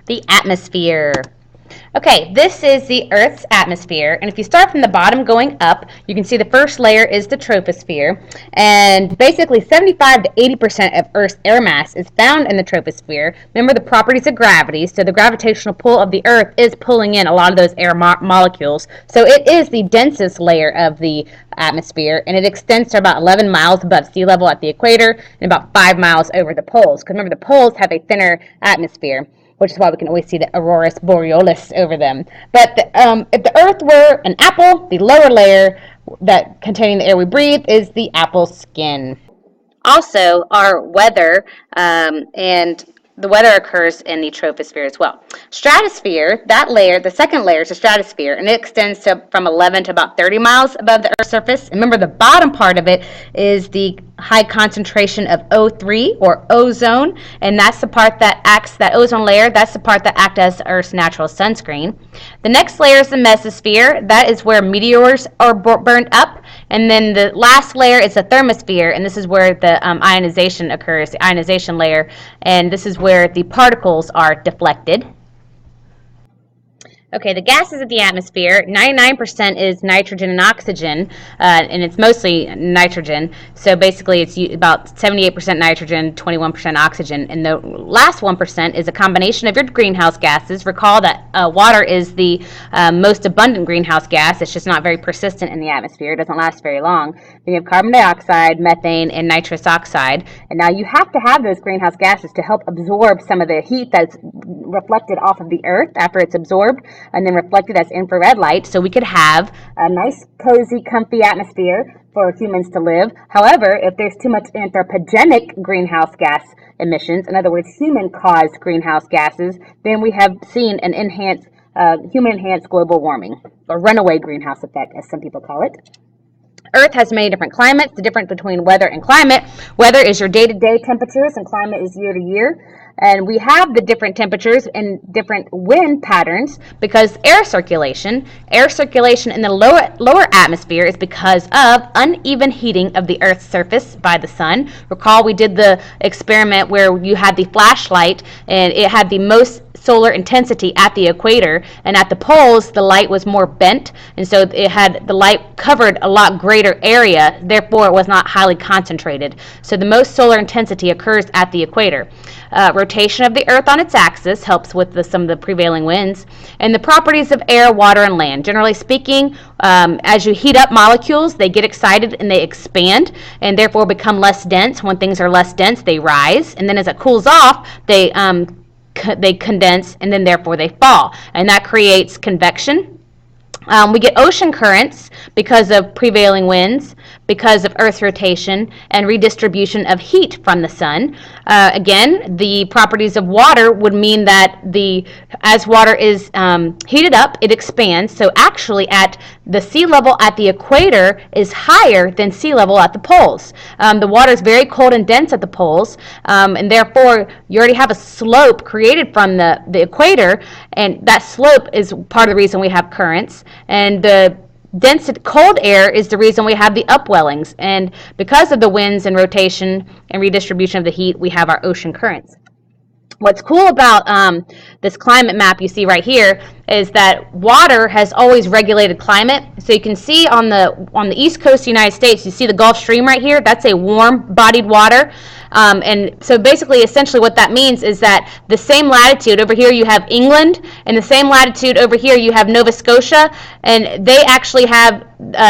The atmosphere. Okay, this is the Earth's atmosphere, and if you start from the bottom going up, you can see the first layer is the troposphere, and basically 75 to 80% of Earth's air mass is found in the troposphere. Remember the properties of gravity, so the gravitational pull of the Earth is pulling in a lot of those air molecules, so it is the densest layer of the atmosphere, and it extends to about 11 miles above sea level at the equator and about 5 miles over the poles, because remember the poles have a thinner atmosphere, which is why we can always see the auroras borealis over them. But if the Earth were an apple, the lower layer that containing the air we breathe is the apple skin. Also, our weather and the weather occurs in the troposphere as well. Stratosphere, that layer, the second layer is the stratosphere, and it extends to from 11 to about 30 miles above the Earth's surface. And remember, the bottom part of it is the high concentration of O3 or ozone, and that's the part that acts, that ozone layer, that's the part that acts as Earth's natural sunscreen. The next layer is the mesosphere. That is where meteors are burned up, and then the last layer is the thermosphere, and this is where the ionization occurs, the ionization layer, and this is where the particles are deflected. Okay, the gases of the atmosphere, 99% is nitrogen and oxygen, and it's mostly nitrogen. So basically it's about 78% nitrogen, 21% oxygen, and the last 1% is a combination of your greenhouse gases. Recall that water is the most abundant greenhouse gas. It's just not very persistent in the atmosphere. It doesn't last very long. Then you have carbon dioxide, methane, and nitrous oxide. And now you have to have those greenhouse gases to help absorb some of the heat that's reflected off of the Earth after it's absorbed, and then reflected as infrared light, so we could have a nice, cozy, comfy atmosphere for humans to live. However, if there's too much anthropogenic greenhouse gas emissions, in other words, human-caused greenhouse gases, then we have seen an enhanced, human-enhanced global warming, or runaway greenhouse effect, as some people call it. Earth has many different climates. The difference between weather and climate, weather is your day-to-day temperatures and climate is year-to-year. And we have the different temperatures and different wind patterns because air circulation in the lower atmosphere is because of uneven heating of the Earth's surface by the sun. Recall we did the experiment where you had the flashlight and it had the most solar intensity at the equator, and at the poles the light was more bent, and so it had the light covered a lot greater area, therefore it was not highly concentrated. So the most solar intensity occurs at the equator. Rotation of the Earth on its axis helps with some of the prevailing winds, and the properties of air, water, and land. Generally speaking, as you heat up molecules, they get excited and they expand and therefore become less dense. When things are less dense, they rise, and then as it cools off, they condense, and then therefore they fall, and that creates convection. We get ocean currents because of prevailing winds, because of Earth's rotation and redistribution of heat from the sun. Again, the properties of water would mean that as water is heated up, it expands. So actually at the sea level at the equator is higher than sea level at the poles. The water is very cold and dense at the poles, and therefore you already have a slope created from the equator, and that slope is part of the reason we have currents. And the dense cold air is the reason we have the upwellings, and because of the winds and rotation and redistribution of the heat, we have our ocean currents. What's cool about this climate map you see right here is that water has always regulated climate. So you can see on the east coast of the United States, you see the Gulf Stream right here. That's a warm-bodied water. And so basically, essentially what that means is that the same latitude over here you have England, and the same latitude over here you have Nova Scotia, and they actually have,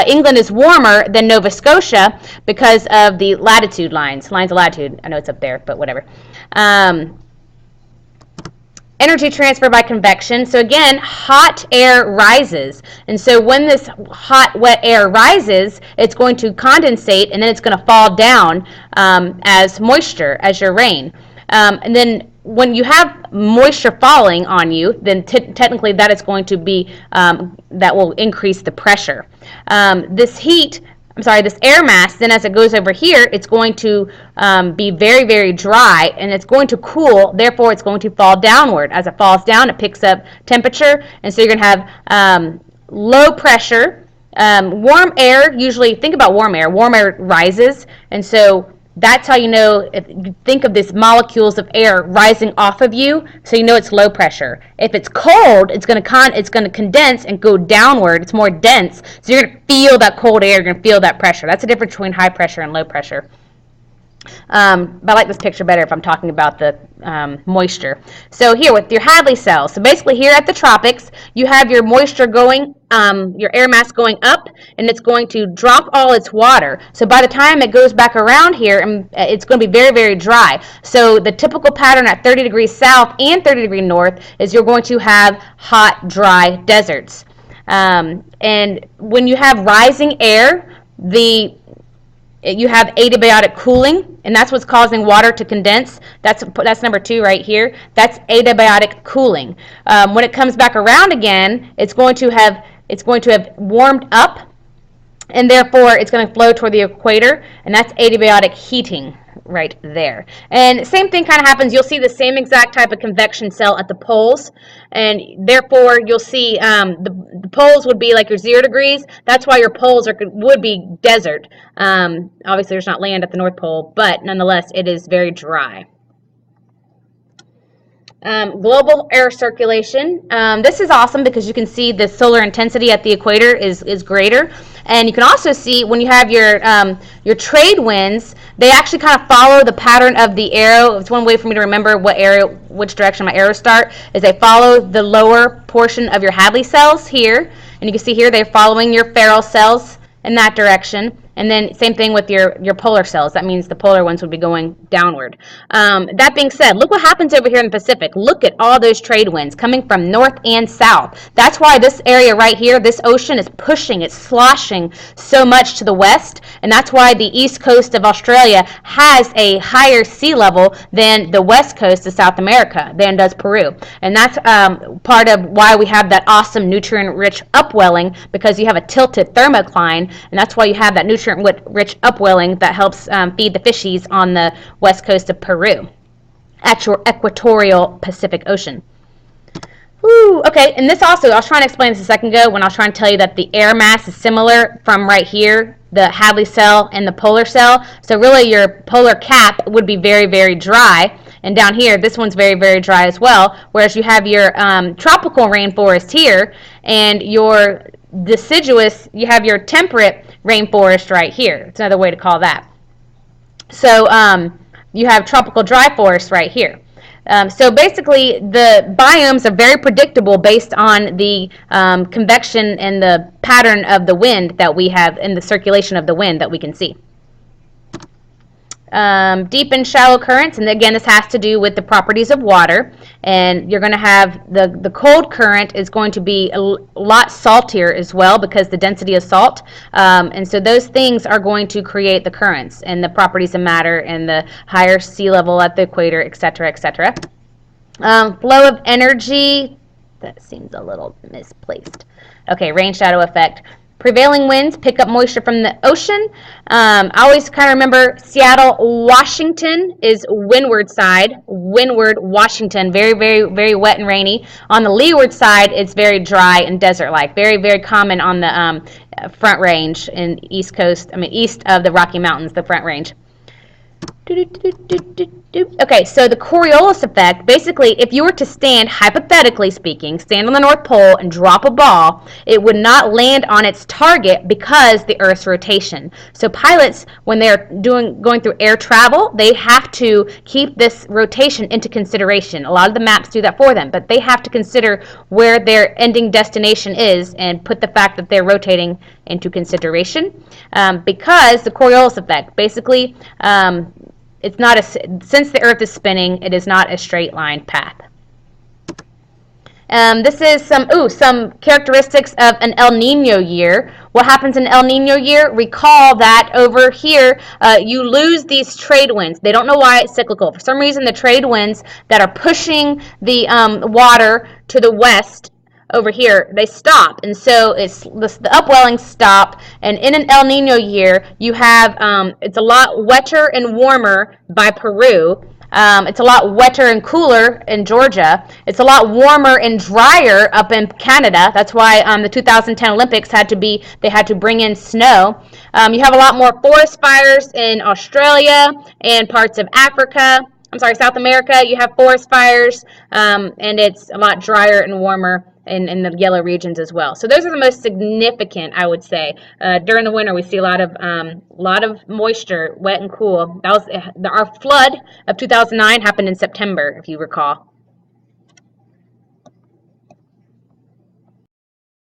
England is warmer than Nova Scotia because of the latitude lines of latitude. I know it's up there, but whatever. Energy transfer by convection. So again, hot air rises. And so when this hot, wet air rises, it's going to condensate and then it's going to fall down as moisture, as your rain. And then when you have moisture falling on you, then technically that is going to be, that will increase the pressure. This air mass, then as it goes over here, it's going to be very, very dry, and it's going to cool, therefore it's going to fall downward. As it falls down, it picks up temperature, and so you're going to have low pressure. Warm air, usually, think about warm air rises, and so That's how you know, if you think of these molecules of air rising off of you, so you know it's low pressure. If it's cold, it's going to condense and go downward. It's more dense, so you're going to feel that cold air. You're going to feel that pressure. That's the difference between high pressure and low pressure. But I like this picture better if I'm talking about the moisture. So here with your Hadley cells, so basically here at the tropics, you have your moisture going, your air mass going up, and it's going to drop all its water. So by the time it goes back around here, it's going to be very, very dry. So the typical pattern at 30 degrees south and 30 degrees north is you're going to have hot, dry deserts. And when you have rising air, you have adiabatic cooling, and that's what's causing water to condense. That's number 2 right here. That's adiabatic cooling. When it comes back around again, it's going to have warmed up, and therefore it's going to flow toward the equator, and that's adiabatic heating right there. And same thing kind of happens. You'll see the same exact type of convection cell at the poles, and therefore you'll see the poles would be like your 0 degrees. That's why your poles would be desert. Obviously there's not land at the North Pole, but nonetheless it is very dry. Global air circulation. This is awesome because you can see the solar intensity at the equator is greater, and you can also see when you have your trade winds, they actually kind of follow the pattern of the arrow. It's one way for me to remember which direction my arrows start, is they follow the lower portion of your Hadley cells here, and you can see here they're following your Ferrel cells in that direction. And then same thing with your polar cells. That means the polar ones would be going downward. That being said, look what happens over here in the Pacific. Look at all those trade winds coming from north and south. That's why this area right here, this ocean is pushing, it's sloshing so much to the west. And that's why the east coast of Australia has a higher sea level than the west coast of South America, than does Peru. And that's part of why we have that awesome nutrient-rich upwelling, because you have a tilted thermocline, and that's why you have that nutrient-rich upwelling that helps feed the fishies on the west coast of Peru at your equatorial Pacific Ocean. Woo, okay, and this also, I was trying to explain this a second ago when I was trying to tell you that the air mass is similar from right here, the Hadley cell and the polar cell. So really your polar cap would be very, very dry. And down here, this one's very, very dry as well. Whereas you have your tropical rainforest here, and your deciduous, you have your temperate rainforest right here. It's another way to call that. So you have tropical dry forest right here. So basically, the biomes are very predictable based on the convection and the pattern of the wind that we have, in the circulation of the wind that we can see. Deep and shallow currents, and again this has to do with the properties of water, and you're going to have the cold current is going to be a lot saltier as well because the density of salt, and so those things are going to create the currents and the properties of matter and the higher sea level at the equator, etc., etc. Flow of energy, that seems a little misplaced. Okay, rain shadow effect. Prevailing winds pick up moisture from the ocean. I always kind of remember Seattle, Washington is windward side. Windward, Washington, very, very, very wet and rainy. On the leeward side, it's very dry and desert-like. Very, very common on the Front Range in east of the Rocky Mountains, the Front Range. Okay, so the Coriolis effect, basically, if you were to stand, hypothetically speaking, stand on the North Pole and drop a ball, it would not land on its target because the Earth's rotation. So pilots, when they're going through air travel, they have to keep this rotation into consideration. A lot of the maps do that for them, but they have to consider where their ending destination is and put the fact that they're rotating into consideration, because the Coriolis effect, basically, it's not since the Earth is spinning, it is not a straight line path. This is some characteristics of an El Nino year. What happens in El Nino year? Recall that over here, you lose these trade winds. They don't know why it's cyclical. For some reason, the trade winds that are pushing the water to the west over here, they stop. And so the upwellings stop. And in an El Nino year, you have, it's a lot wetter and warmer by Peru. It's a lot wetter and cooler in Georgia. It's a lot warmer and drier up in Canada. That's why the 2010 Olympics they had to bring in snow. You have a lot more forest fires in Australia and parts of Africa. I'm sorry, South America. You have forest fires, and it's a lot drier and warmer in the yellow regions as well. So those are the most significant, I would say. During the winter, we see a lot of moisture, wet and cool. That was our flood of 2009 happened in September, if you recall.